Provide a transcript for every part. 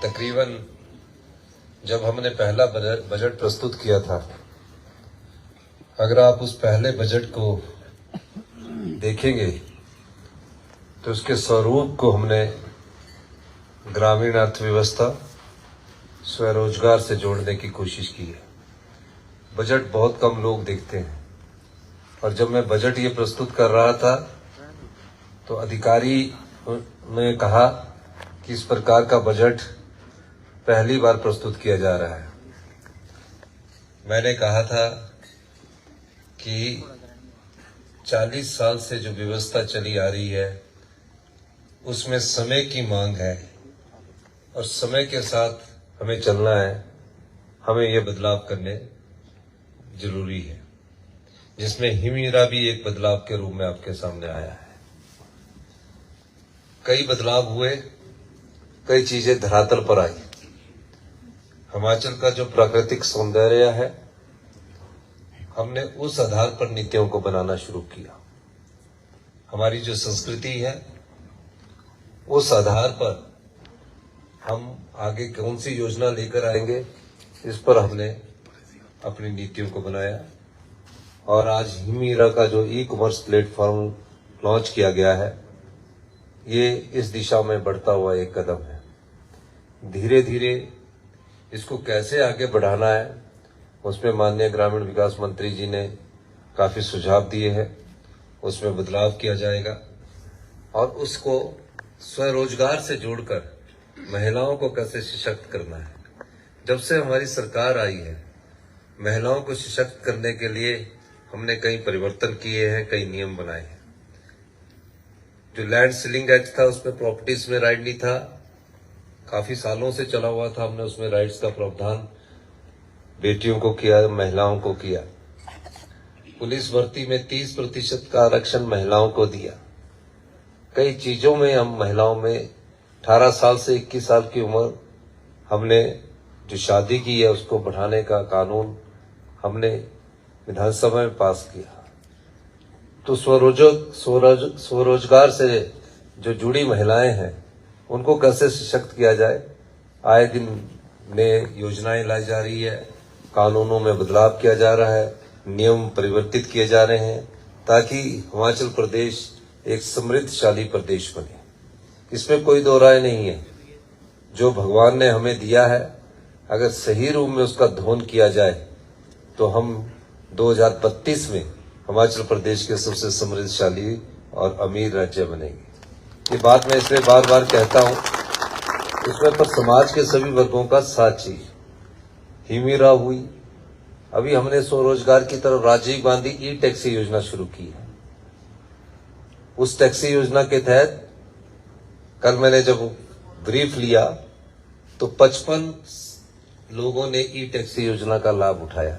तकरीबन जब हमने पहला बजट प्रस्तुत किया था, अगर आप उस पहले बजट को देखेंगे तो उसके स्वरूप को हमने ग्रामीण अर्थव्यवस्था, स्वरोजगार से जोड़ने की कोशिश की है। बजट बहुत कम लोग देखते हैं और जब मैं बजट ये प्रस्तुत कर रहा था तो अधिकारी ने कहा कि इस प्रकार का बजट पहली बार प्रस्तुत किया जा रहा है। मैंने कहा था कि 40 साल से जो व्यवस्था चली आ रही है उसमें समय की मांग है और समय के साथ हमें चलना है। हमें ये बदलाव करने जरूरी है, जिसमें हिमीरा भी एक बदलाव के रूप में आपके सामने आया है। कई बदलाव हुए, कई चीजें धरातल पर आई। हिमाचल का जो प्राकृतिक सौंदर्य है, हमने उस आधार पर नीतियों को बनाना शुरू किया। हमारी जो संस्कृति है, उस आधार पर हम आगे कौन सी योजना लेकर आएंगे, इस पर हमने अपनी नीतियों को बनाया। और आज हिमीरा का जो ई-कॉमर्स प्लेटफॉर्म लॉन्च किया गया है, ये इस दिशा में बढ़ता हुआ एक कदम है। धीरे धीरे इसको कैसे आगे बढ़ाना है, उसमें माननीय ग्रामीण विकास मंत्री जी ने काफी सुझाव दिए हैं। उसमें बदलाव किया जाएगा और उसको स्वरोजगार से जोड़कर महिलाओं को कैसे सशक्त करना है। जब से हमारी सरकार आई है, महिलाओं को सशक्त करने के लिए हमने कई परिवर्तन किए हैं, कई नियम बनाए हैं। जो लैंड सीलिंग एक्ट था, उसमें प्रॉपर्टीज में राइट नहीं था, काफी सालों से चला हुआ था। हमने उसमें राइट्स का प्रावधान बेटियों को किया, महिलाओं को किया। पुलिस भर्ती में 30% का आरक्षण महिलाओं को दिया। कई चीजों में हम महिलाओं में 18 साल से 21 साल की उम्र, हमने जो शादी की है उसको बढ़ाने का कानून हमने विधानसभा में पास किया। तो स्वरोजगार से जो जुड़ी महिलाएं हैं, उनको कैसे सशक्त किया जाए, आए दिन नए योजनाएं लाई जा रही है, कानूनों में बदलाव किया जा रहा है, नियम परिवर्तित किए जा रहे हैं, ताकि हिमाचल प्रदेश एक समृद्धशाली प्रदेश बने। इसमें कोई दो राय नहीं है। जो भगवान ने हमें दिया है, अगर सही रूप में उसका धोन किया जाए तो हम 2032 में हिमाचल प्रदेश के सबसे समृद्धशाली और अमीर राज्य बनेंगे। ये बात मैं इसलिए बार बार कहता हूँ, इसमें पर समाज के सभी वर्गों का साथ चाहिए। हिमीरा हुई, अभी हमने स्वरोजगार की तरफ राजीव गांधी ई टैक्सी योजना शुरू की है। उस टैक्सी योजना के तहत कल मैंने जब ब्रीफ लिया तो 55 लोगों ने ई टैक्सी योजना का लाभ उठाया।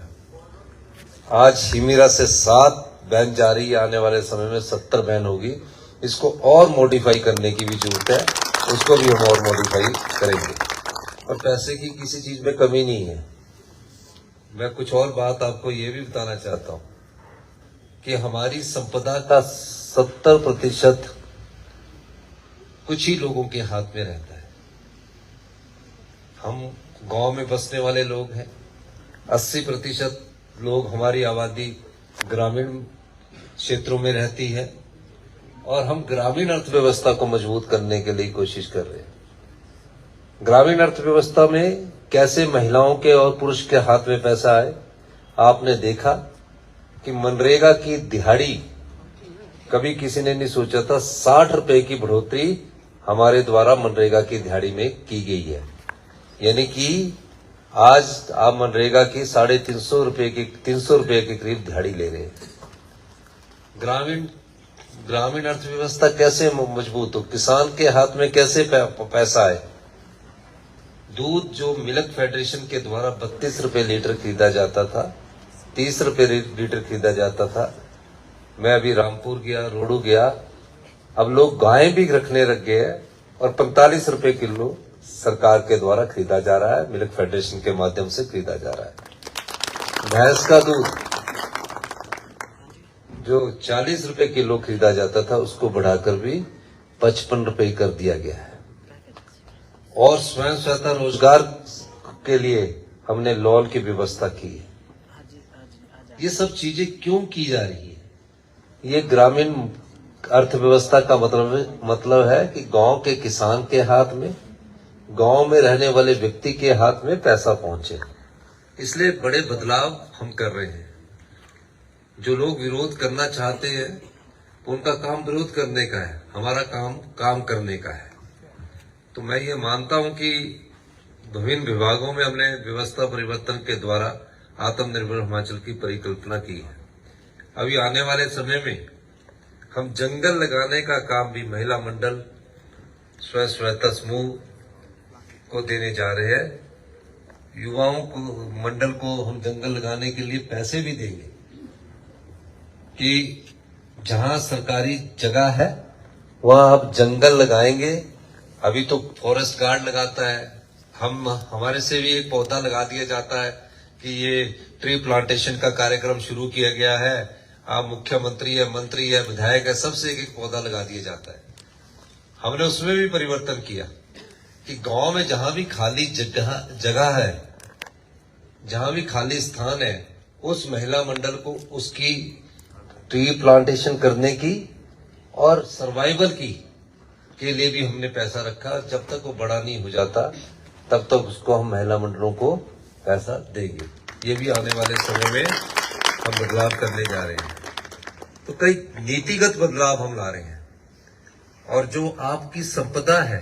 आज हिमीरा से 7 वैन जा रही है, आने वाले समय में 70 वैन होगी। इसको और मॉडिफाई करने की भी जरूरत है, उसको भी हम और मॉडिफाई करेंगे। और पैसे की किसी चीज में कमी नहीं है। मैं कुछ और बात आपको ये भी बताना चाहता हूं कि हमारी संपदा का 70% कुछ ही लोगों के हाथ में रहता है। हम गांव में बसने वाले लोग हैं। 80% लोग, हमारी आबादी ग्रामीण क्षेत्रों में रहती है और हम ग्रामीण अर्थव्यवस्था को मजबूत करने के लिए कोशिश कर रहे हैं। ग्रामीण अर्थव्यवस्था में कैसे महिलाओं के और पुरुष के हाथ में पैसा आए। आपने देखा कि मनरेगा की दिहाड़ी कभी किसी ने नहीं सोचा था। 60 रुपए की बढ़ोतरी हमारे द्वारा मनरेगा की दिहाड़ी में की गई है। यानी कि आज आप मनरेगा की 350 रुपए की 300 रुपए के करीब दिहाड़ी ले रहे हैं। ग्रामीण अर्थव्यवस्था कैसे मजबूत हो, किसान के हाथ में कैसे पैसा आए। दूध जो मिल्क फेडरेशन के द्वारा 32 रुपए लीटर खरीदा जाता था, 30 रुपए लीटर खरीदा जाता था। मैं अभी रामपुर गया, रोडू गया, अब लोग गायें भी रखने लग गए हैं और 45 रुपए किलो सरकार के द्वारा खरीदा जा रहा है, मिल्क फेडरेशन के माध्यम से खरीदा जा रहा है। भैंस का दूध जो 40 रुपए किलो खरीदा जाता था, उसको बढ़ाकर भी 55 रुपए कर दिया गया है। और स्वयं सहायता रोजगार के लिए हमने लोन की व्यवस्था की है। ये सब चीजें क्यों की जा रही है? ये ग्रामीण अर्थव्यवस्था का मतलब है कि गांव के किसान के हाथ में, गांव में रहने वाले व्यक्ति के हाथ में पैसा पहुंचे। इसलिए बड़े बदलाव हम कर रहे हैं। जो लोग विरोध करना चाहते हैं उनका काम विरोध करने का है, हमारा काम करने का है। तो मैं ये मानता हूं कि विभिन्न विभागों में हमने व्यवस्था परिवर्तन के द्वारा आत्मनिर्भर हिमाचल की परिकल्पना की है। अभी आने वाले समय में हम जंगल लगाने का काम भी महिला मंडल, स्वयं सहायता समूह को देने जा रहे हैं। युवाओं को मंडल को हम जंगल लगाने के लिए पैसे भी देंगे कि जहां सरकारी जगह है वहां आप जंगल लगाएंगे। अभी तो फॉरेस्ट गार्ड लगाता है, हमारे से भी एक पौधा लगा दिया जाता है कि ये ट्री प्लांटेशन का कार्यक्रम शुरू किया गया है। आप मुख्यमंत्री है, मंत्री है, विधायक है, सबसे एक एक पौधा लगा दिया जाता है। हमने उसमें भी परिवर्तन किया कि गांव में जहां भी खाली जगह है, जहां भी खाली स्थान है, उस महिला मंडल को उसकी ट्री प्लांटेशन करने की और सर्वाइवल के लिए भी हमने पैसा रखा। जब तक वो बड़ा नहीं हो जाता तब तक उसको हम महिला मंडलों को पैसा देंगे। ये भी आने वाले समय में हम बदलाव करने जा रहे हैं। तो कई नीतिगत बदलाव हम ला रहे हैं। और जो आपकी संपदा है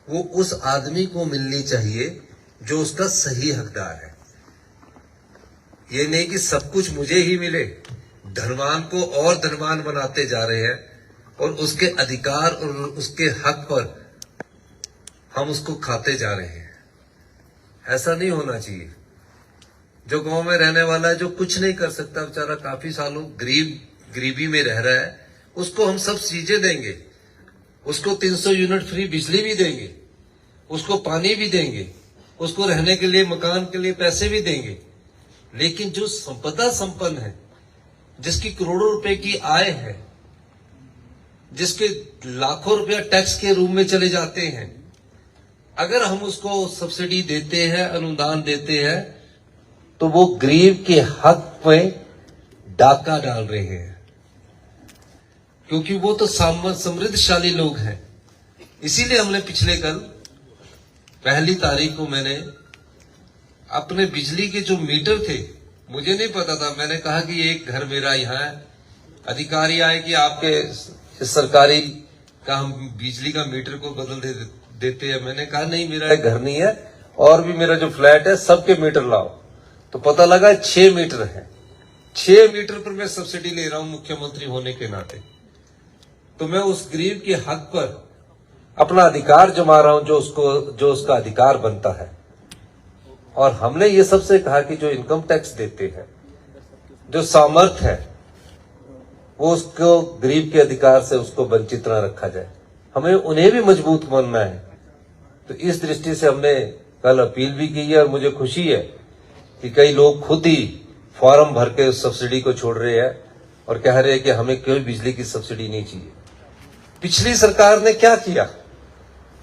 वो उस आदमी को मिलनी चाहिए जो उसका सही हकदार है। ये नहीं कि सब कुछ मुझे ही मिले। धनवान को और धनवान बनाते जा रहे हैं और उसके अधिकार और उसके हक पर हम उसको खाते जा रहे हैं। ऐसा नहीं होना चाहिए। जो गांव में रहने वाला है, जो कुछ नहीं कर सकता, बेचारा काफी सालों गरीबी में रह रहा है, उसको हम सब चीजें देंगे। उसको 300 यूनिट फ्री बिजली भी देंगे, उसको पानी भी देंगे, उसको रहने के लिए, मकान के लिए पैसे भी देंगे। लेकिन जो संपदा संपन्न है, जिसकी करोड़ों रुपए की आय है, जिसके लाखों रुपया टैक्स के रूप में चले जाते हैं, अगर हम उसको सब्सिडी देते हैं, अनुदान देते हैं, तो वो गरीब के हक में डाका डाल रहे हैं। क्योंकि वो तो समृद्धशाली लोग हैं। इसीलिए हमने पिछले कल 1 तारीख को मैंने अपने बिजली के जो मीटर थे, मुझे नहीं पता था, मैंने कहा कि एक घर मेरा यहाँ है। अधिकारी आए कि आपके सरकारी का हम बिजली का मीटर को बदल देते हैं। मैंने कहा नहीं, मेरा घर नहीं है, और भी मेरा जो फ्लैट है सबके मीटर लाओ। तो पता लगा 6 मीटर है। 6 मीटर पर मैं सब्सिडी ले रहा हूं मुख्यमंत्री होने के नाते। तो मैं उस गरीब के हक पर अपना अधिकार जमा रहा हूं, जो उसका अधिकार बनता है। और हमने ये सबसे कहा कि जो इनकम टैक्स देते हैं, जो सामर्थ्य है, वो उसको गरीब के अधिकार से उसको वंचित न रखा जाए। हमें उन्हें भी मजबूत बनना है। तो इस दृष्टि से हमने कल अपील भी की है। और मुझे खुशी है कि कई लोग खुद ही फॉर्म भर के उस सब्सिडी को छोड़ रहे हैं और कह रहे हैं कि हमें कोई बिजली की सब्सिडी नहीं चाहिए। पिछली सरकार ने क्या किया?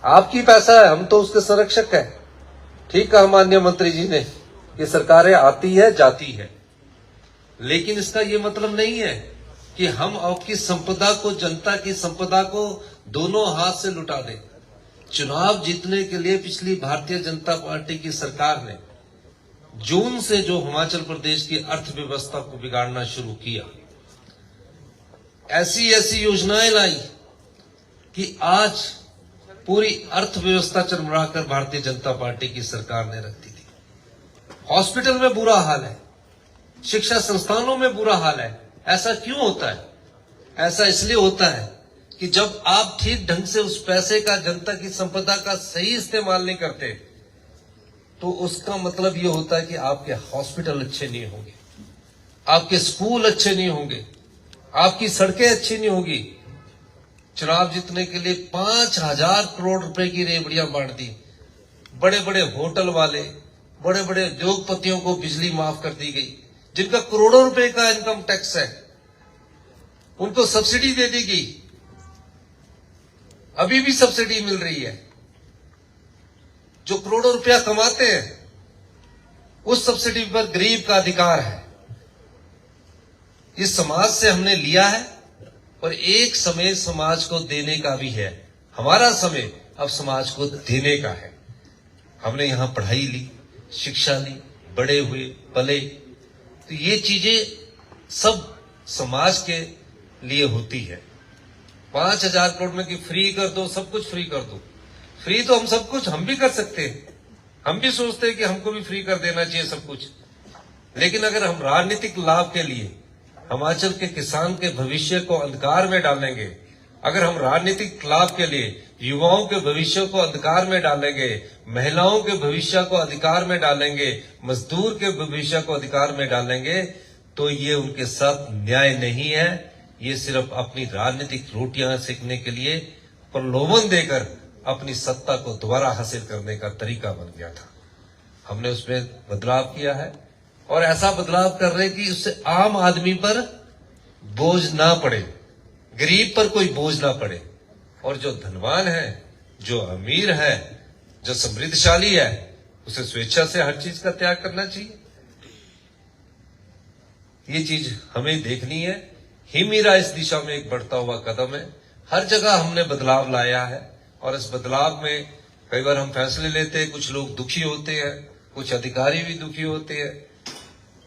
आपकी पैसा है, हम तो उसके संरक्षक हैं। ठीक कहा माननीय मंत्री जी ने, ये सरकारें आती है जाती है, लेकिन इसका ये मतलब नहीं है कि हम आपकी संपदा को, जनता की संपदा को दोनों हाथ से लुटा दें। चुनाव जीतने के लिए पिछली भारतीय जनता पार्टी की सरकार ने जून से जो हिमाचल प्रदेश की अर्थव्यवस्था को बिगाड़ना शुरू किया, ऐसी ऐसी योजनाएं लाई कि आज पूरी अर्थव्यवस्था चरमराकर भारतीय जनता पार्टी की सरकार ने रख दी थी। हॉस्पिटल में बुरा हाल है, शिक्षा संस्थानों में बुरा हाल है। ऐसा क्यों होता है? ऐसा इसलिए होता है कि जब आप ठीक ढंग से उस पैसे का, जनता की संपदा का सही इस्तेमाल नहीं करते, तो उसका मतलब ये होता है कि आपके हॉस्पिटल अच्छे नहीं होंगे, आपके स्कूल अच्छे नहीं होंगे, आपकी सड़कें अच्छी नहीं होगी। चुनाव जीतने के लिए 5,000 करोड़ रुपए की रेवड़ियां बांट दी। बड़े बड़े होटल वाले, बड़े बड़े उद्योगपतियों को बिजली माफ कर दी गई। जिनका करोड़ों रुपए का इनकम टैक्स है, उनको सब्सिडी दे दी गई। अभी भी सब्सिडी मिल रही है। जो करोड़ों रुपया कमाते हैं, उस सब्सिडी पर गरीब का अधिकार है। इस समाज से हमने लिया है और एक समय समाज को देने का भी है। हमारा समय अब समाज को देने का है। हमने यहां पढ़ाई ली, शिक्षा ली, बड़े हुए, पले, तो ये चीजें सब समाज के लिए होती है। 5,000 करोड़ में कि फ्री कर दो, सब कुछ फ्री कर दो। फ्री तो हम सब कुछ हम भी कर सकते हैं, हम भी सोचते हैं कि हमको भी फ्री कर देना चाहिए सब कुछ। लेकिन अगर हम राजनीतिक लाभ के लिए हिमाचल के किसान के भविष्य को अंधकार में डालेंगे, अगर हम राजनीतिक लाभ के लिए युवाओं के भविष्य को अंधकार में डालेंगे, महिलाओं के भविष्य को अधिकार में डालेंगे, मजदूर के भविष्य को अधिकार में डालेंगे, तो ये उनके साथ न्याय नहीं है। ये सिर्फ अपनी राजनीतिक रोटियां सेकने के लिए प्रलोभन देकर अपनी सत्ता को दोबारा हासिल करने का तरीका बन गया था। हमने उसमें बदलाव किया है और ऐसा बदलाव कर रहे कि उससे आम आदमी पर बोझ ना पड़े, गरीब पर कोई बोझ ना पड़े, और जो धनवान है, जो अमीर है, जो समृद्धशाली है, उसे स्वेच्छा से हर चीज का त्याग करना चाहिए। ये चीज हमें देखनी है। हिमीरा इस दिशा में एक बढ़ता हुआ कदम है। हर जगह हमने बदलाव लाया है और इस बदलाव में कई बार हम फैसले लेते हैं, कुछ लोग दुखी होते हैं, कुछ अधिकारी भी दुखी होते हैं,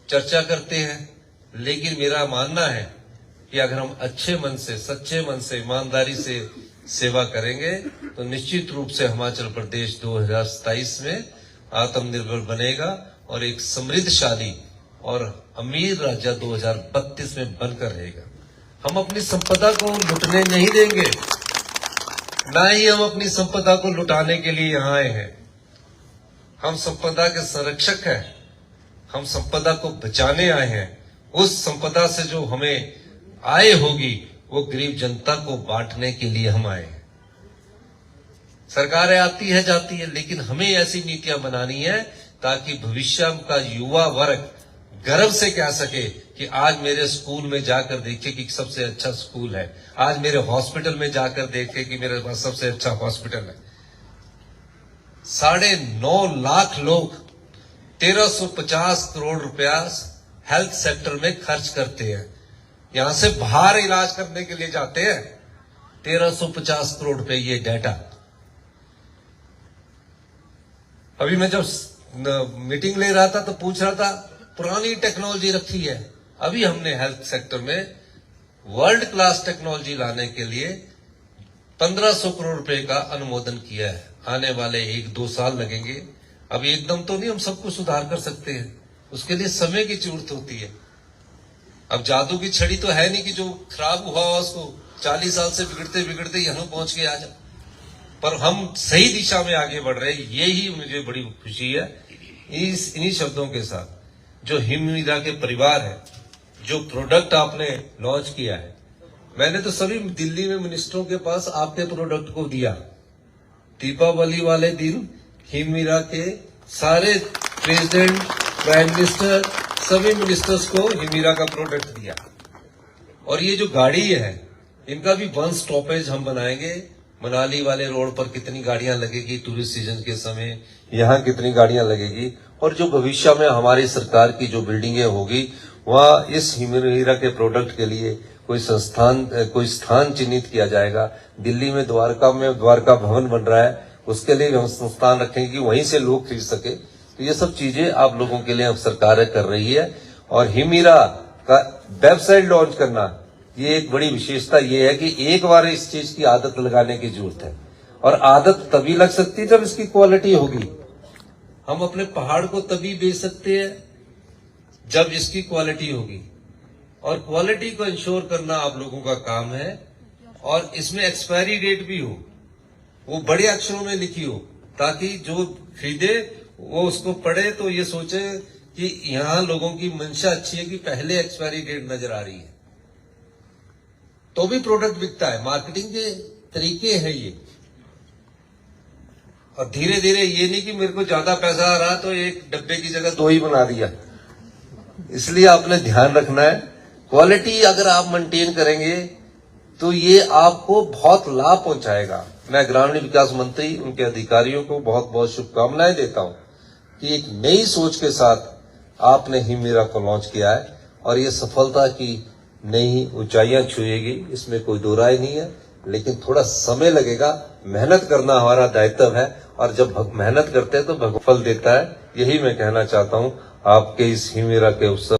चर्चा करते हैं। लेकिन मेरा मानना है कि अगर हम अच्छे मन से, सच्चे मन से, ईमानदारी से सेवा करेंगे तो निश्चित रूप से हिमाचल प्रदेश 2027 में आत्मनिर्भर बनेगा और एक समृद्धशाली और अमीर राज्य 2032 में बनकर रहेगा। हम अपनी संपदा को लुटने नहीं देंगे, ना ही हम अपनी संपदा को लुटाने के लिए यहां आए हैं। हम संपदा के संरक्षक हैं, हम संपदा को बचाने आए हैं। उस संपदा से जो हमें आय होगी वो गरीब जनता को बांटने के लिए हम आए हैं। सरकारें आती है जाती है, लेकिन हमें ऐसी नीतियां बनानी है ताकि भविष्य का युवा वर्ग गर्व से कह सके कि आज मेरे स्कूल में जाकर देखे कि सबसे अच्छा स्कूल है, आज मेरे हॉस्पिटल में जाकर देखे कि मेरे पास सबसे अच्छा हॉस्पिटल है। 9.5 लाख लोग 1350 करोड़ रुपया हेल्थ सेक्टर में खर्च करते हैं। यहां से बाहर इलाज करने के लिए जाते हैं 1350 करोड़ रुपए, ये डाटा। अभी मैं जब मीटिंग ले रहा था तो पूछ रहा था, पुरानी टेक्नोलॉजी रखी है। अभी हमने हेल्थ सेक्टर में वर्ल्ड क्लास टेक्नोलॉजी लाने के लिए 1500 करोड़ रुपए का अनुमोदन किया है। आने वाले 1-2 साल लगेंगे। अभी एकदम तो नहीं हम सब कुछ सुधार कर सकते हैं, उसके लिए समय की जरूरत होती है। अब जादू की छड़ी तो है नहीं कि जो खराब हुआ उसको 40 साल से बिगड़ते बिगड़ते यहां पहुंच के आ जाए, पर हम सही दिशा में आगे बढ़ रहे हैं। यही मुझे बड़ी खुशी है। इन्हीं शब्दों के साथ जो हिमीरा के परिवार है, जो प्रोडक्ट आपने लॉन्च किया है, मैंने तो सभी दिल्ली में मिनिस्टरों के पास आपके प्रोडक्ट को दिया। दीपावली वाले दिन हिमीरा के सारे प्रेसिडेंट, प्राइम मिनिस्टर, सभी मिनिस्टर्स को हिमीरा का प्रोडक्ट दिया। और ये जो गाड़ी है, इनका भी 1 स्टॉपेज हम बनाएंगे। मनाली वाले रोड पर कितनी गाड़ियां लगेगी टूरिस्ट सीजन के समय, यहाँ कितनी गाड़ियां लगेगी, और जो भविष्य में हमारी सरकार की जो बिल्डिंगें होगी वहाँ इस हिमीरा के प्रोडक्ट के लिए कोई स्थान चिन्हित किया जाएगा। दिल्ली में द्वारका भवन बन रहा है, उसके लिए हम संस्थान रखेंगे कि वहीं से लोग खरीद सके। तो ये सब चीजें आप लोगों के लिए अब सरकार कर रही है। और हिमीरा का वेबसाइट लॉन्च करना, ये एक बड़ी विशेषता ये है कि एक बार इस चीज की आदत लगाने की जरूरत है, और आदत तभी लग सकती है जब इसकी क्वालिटी होगी। हम अपने पहाड़ को तभी बेच सकते हैं जब इसकी क्वालिटी होगी, और क्वालिटी को इंश्योर करना आप लोगों का काम है। और इसमें एक्सपायरी डेट भी हो, वो बड़े अक्षरों में लिखी हो, ताकि जो खरीदे वो उसको पढ़े तो ये सोचे कि यहां लोगों की मंशा अच्छी है कि पहले एक्सपायरी डेट नजर आ रही है, तो भी प्रोडक्ट बिकता है। मार्केटिंग के तरीके हैं ये। और धीरे धीरे ये नहीं कि मेरे को ज्यादा पैसा आ रहा तो एक डब्बे की जगह 2 ही बना दिया। इसलिए आपने ध्यान रखना है, क्वालिटी अगर आप मेंटेन करेंगे तो ये आपको बहुत लाभ पहुंचाएगा। मैं ग्रामीण विकास मंत्री उनके अधिकारियों को बहुत बहुत शुभकामनाएं देता हूं कि एक नई सोच के साथ आपने हिममेरा को लॉन्च किया है और ये सफलता की नई ऊंचाइयां छुएगी, इसमें कोई दो राय नहीं है। लेकिन थोड़ा समय लगेगा, मेहनत करना हमारा दायित्व है और जब मेहनत करते हैं तो भगवान फल देता है। यही मैं कहना चाहता हूं आपके इस हिममेरा के उत्सव